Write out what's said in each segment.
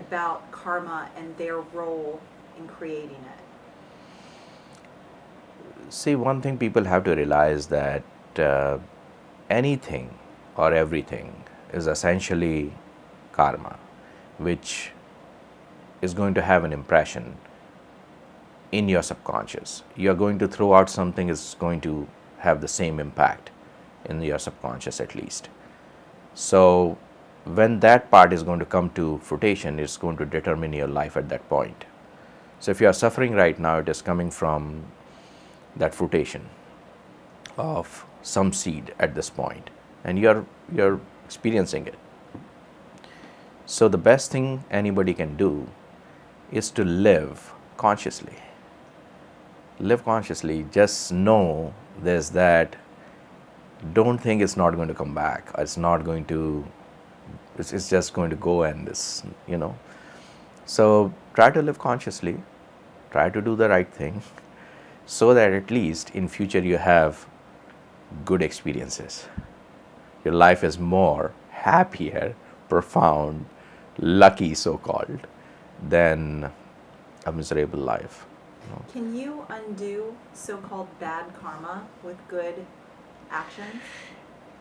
about karma and their role in creating it? See, one thing people have to realize that anything or everything is essentially karma, which is going to have an impression in your subconscious. You're going to throw out something is going to have the same impact in your subconscious at least. So when that part is going to come to fruition, it's going to determine your life at that point. So if you are suffering right now, it is coming from that fruition of some seed at this point, and you're experiencing it. So the best thing anybody can do is to live consciously. Live consciously. Just know there's that. Don't think it's not going to come back. It's not going to. It's just going to go and this. So try to live consciously. Try to do the right thing, so that at least in future you have good experiences. Your life is more happier, profound, lucky, so called, than a miserable life. Can you undo so-called bad karma with good actions?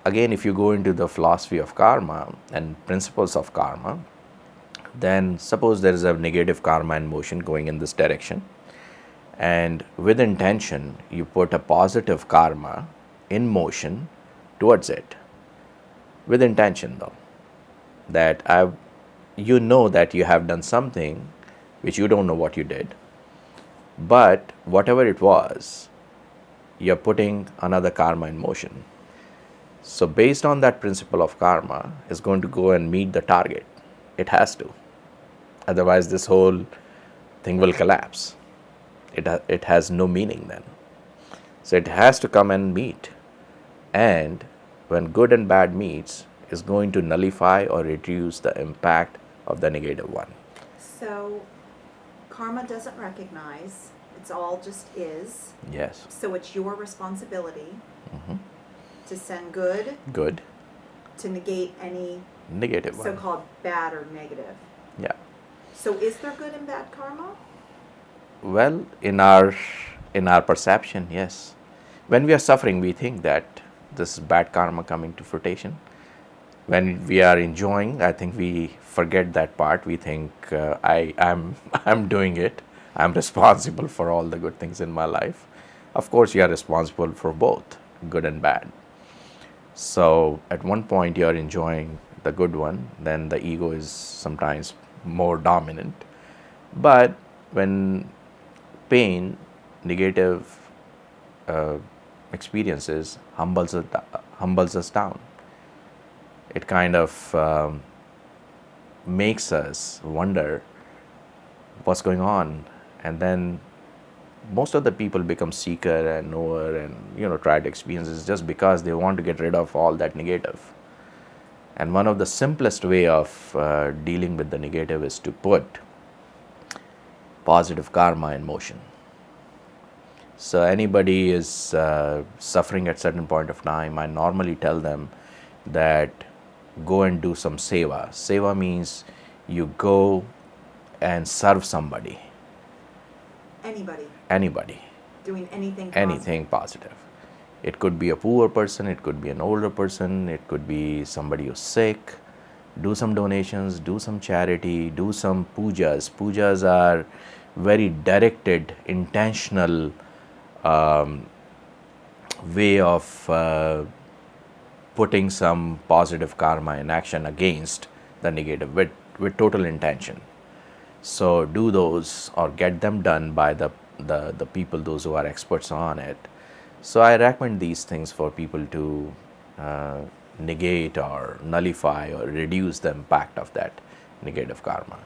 Again, if you go into the philosophy of karma and principles of karma, then suppose there is a negative karma in motion going in this direction, and with intention you put a positive karma in motion towards it. With intention though, that you know that you have done something which you don't know what you did, but whatever it was, you're putting another karma in motion. So based on that principle of karma, is going to go and meet the target. It has to. Otherwise this whole thing will collapse. It has no meaning then. So it has to come and meet. And when good and bad meets, is going to nullify or reduce the impact of the negative one. So karma doesn't recognize, it's all just is. Yes. So it's your responsibility to send good, Good. to negate any Negative one. so-called bad or negative. Yeah. So is there good and bad karma? Well, in our perception, yes. When we are suffering, we think that this is bad karma coming to fruition. When we are enjoying, I think we forget that part. We think I'm doing it. I'm responsible for all the good things in my life. Of course, you are responsible for both good and bad. So at one point you are enjoying the good one, then the ego is sometimes more dominant. But when pain, negative experiences humbles us down, it kind of makes us wonder what's going on, and then most of the people become seeker and knower and try to experience this just because they want to get rid of all that negative. And one of the simplest way of dealing with the negative is to put positive karma in motion. So anybody is suffering at certain point of time, I normally tell them that go and do some seva. Seva means you go and serve somebody. Anybody. Doing anything positive. Anything positive. It could be a poor person, it could be an older person, it could be somebody who's sick. Do some donations, do some charity, do some pujas. Pujas are very directed, intentional way of putting some positive karma in action against the negative with total intention. So do those or get them done by the people, those who are experts on it. So I recommend these things for people to negate or nullify or reduce the impact of that negative karma.